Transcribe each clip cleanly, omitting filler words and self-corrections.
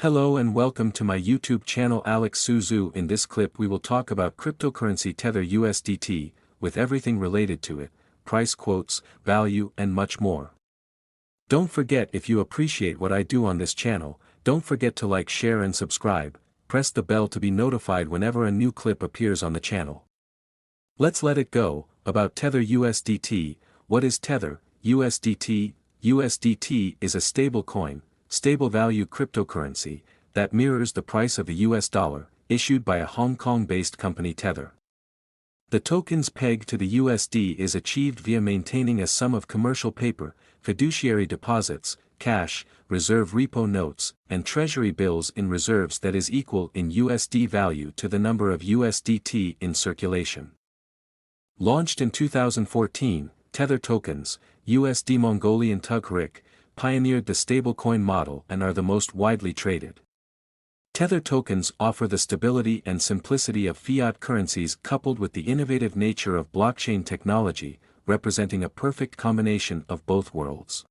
Hello and welcome to my YouTube channel Alexandru. In this clip we will talk about cryptocurrency Tether USDt, with everything related to it, price quotes, value and much more. Don't forget, if you appreciate what I do on this channel, don't forget to like, share and subscribe, press the bell to be notified whenever a new clip appears on the channel. Let's let it go. About Tether USDt. What is Tether USDt? USDt is a stablecoin, stable value cryptocurrency, that mirrors the price of the US dollar, issued by a Hong Kong-based company Tether. The token's peg to the USD is achieved via maintaining a sum of commercial paper, fiduciary deposits, cash, reserve repo notes, and treasury bills in reserves that is equal in USD value to the number of USDt in circulation. Launched in 2014, Tether tokens, USD Mongolian Tugrik, pioneered the stablecoin model and are the most widely traded. Tether tokens offer the stability and simplicity of fiat currencies coupled with the innovative nature of blockchain technology, representing a perfect combination of both worlds.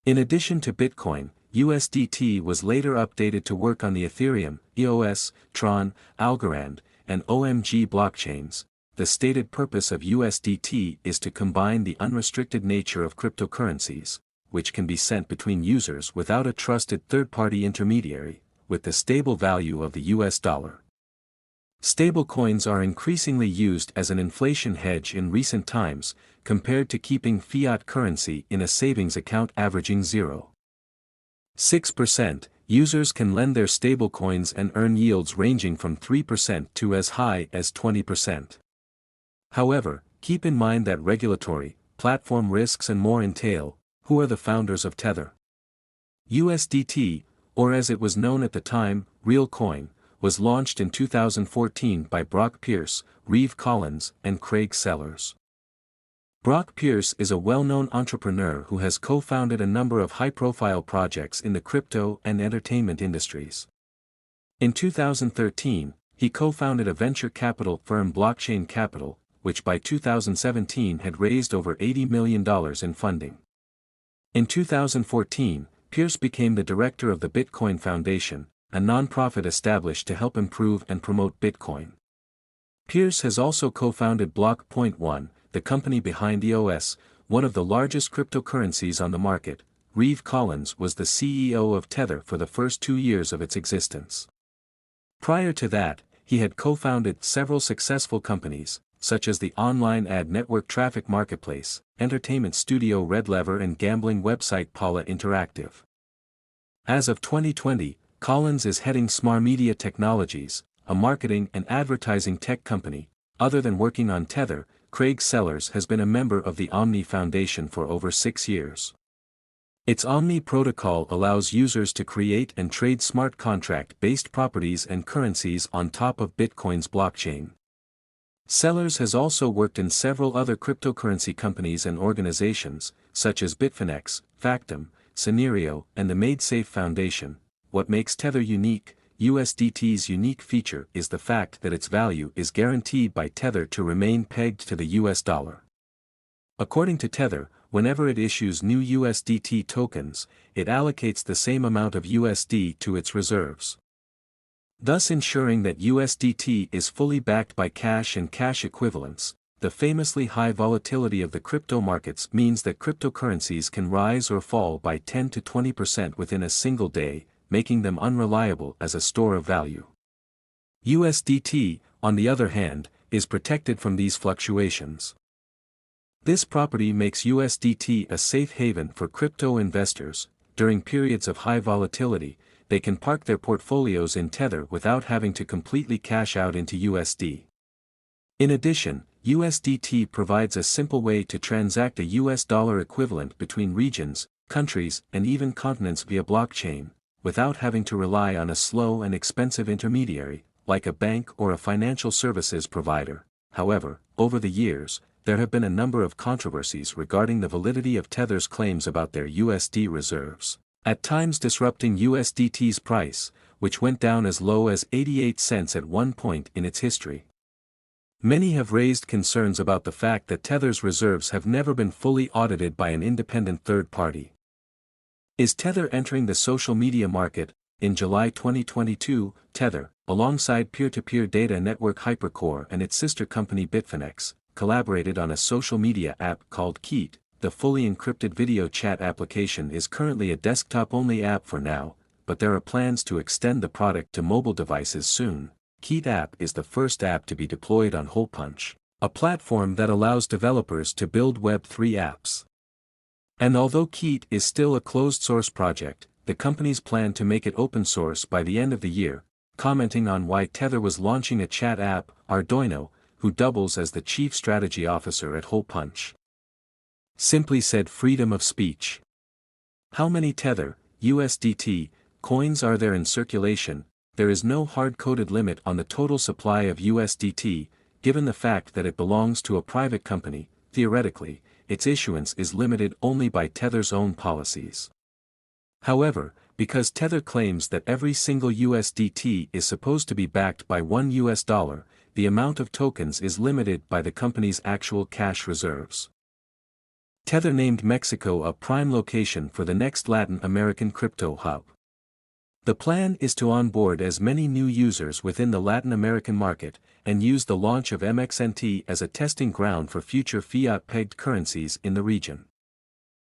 In addition to Bitcoin, USDt was later updated to work on the Ethereum, EOS, Tron, Algorand, and OMG blockchains. The stated purpose of USDt is to combine the unrestricted nature of cryptocurrencies, which can be sent between users without a trusted third-party intermediary, with the stable value of the US dollar. Stablecoins are increasingly used as an inflation hedge in recent times, compared to keeping fiat currency in a savings account averaging 0.6%. Users can lend their stablecoins and earn yields ranging from 3% to as high as 20%. However, keep in mind that regulatory, platform risks and more entail. Who are the founders of Tether? USDt, or as it was known at the time, Real Coin, was launched in 2014 by Brock Pierce, Reeve Collins, and Craig Sellers. Brock Pierce is a well-known entrepreneur who has co-founded a number of high-profile projects in the crypto and entertainment industries. In 2013, he co-founded a venture capital firm Blockchain Capital, which by 2017 had raised over $80 million in funding. In 2014, Pierce became the director of the Bitcoin Foundation, a nonprofit established to help improve and promote Bitcoin. Pierce has also co-founded Block.one, the company behind EOS, one of the largest cryptocurrencies on the market. Reeve Collins was the CEO of Tether for the first 2 years of its existence. Prior to that, he had co-founded several successful companies, such as the online ad network Traffic Marketplace, entertainment studio Red Lever and gambling website Paula Interactive. As of 2020, Collins is heading Smart Media Technologies, a marketing and advertising tech company. Other than working on Tether, Craig Sellers has been a member of the Omni Foundation for over 6 years. Its Omni protocol allows users to create and trade smart contract-based properties and currencies on top of Bitcoin's blockchain. Sellers has also worked in several other cryptocurrency companies and organizations, such as Bitfinex, Factom, Scenario, and the MadeSafe Foundation. What makes Tether unique? USDt's unique feature is the fact that its value is guaranteed by Tether to remain pegged to the US dollar. According to Tether, whenever it issues new USDt tokens, it allocates the same amount of USD to its reserves, thus ensuring that USDt is fully backed by cash and cash equivalents. The famously high volatility of the crypto markets means that cryptocurrencies can rise or fall by 10 to 20% within a single day, making them unreliable as a store of value. USDt, on the other hand, is protected from these fluctuations. This property makes USDt a safe haven for crypto investors. During periods of high volatility, they can park their portfolios in Tether without having to completely cash out into USD. In addition, USDt provides a simple way to transact a US dollar equivalent between regions, countries, and even continents via blockchain, without having to rely on a slow and expensive intermediary, like a bank or a financial services provider. However, over the years, there have been a number of controversies regarding the validity of Tether's claims about their USD reserves, at times disrupting USDt's price, which went down as low as 88 cents at one point in its history. Many have raised concerns about the fact that Tether's reserves have never been fully audited by an independent third party. Is Tether entering the social media market? In July 2022, Tether, alongside peer-to-peer data network Hypercore and its sister company Bitfinex, collaborated on a social media app called Keat. The fully encrypted video chat application is currently a desktop-only app for now, but there are plans to extend the product to mobile devices soon. Keat app is the first app to be deployed on Holepunch, a platform that allows developers to build Web3 apps. And although Keat is still a closed-source project, the companies plan to make it open source by the end of the year. Commenting on why Tether was launching a chat app, Ardoino, who doubles as the chief strategy officer at Holepunch, simply said freedom of speech. How many Tether USDt coins are there in circulation? There is no hard-coded limit on the total supply of USDt, given the fact that it belongs to a private company. Theoretically, its issuance is limited only by Tether's own policies. However, because Tether claims that every single USDt is supposed to be backed by $1, the amount of tokens is limited by the company's actual cash reserves. Tether named Mexico a prime location for the next Latin American crypto hub. The plan is to onboard as many new users within the Latin American market, and use the launch of MXNT as a testing ground for future fiat-pegged currencies in the region.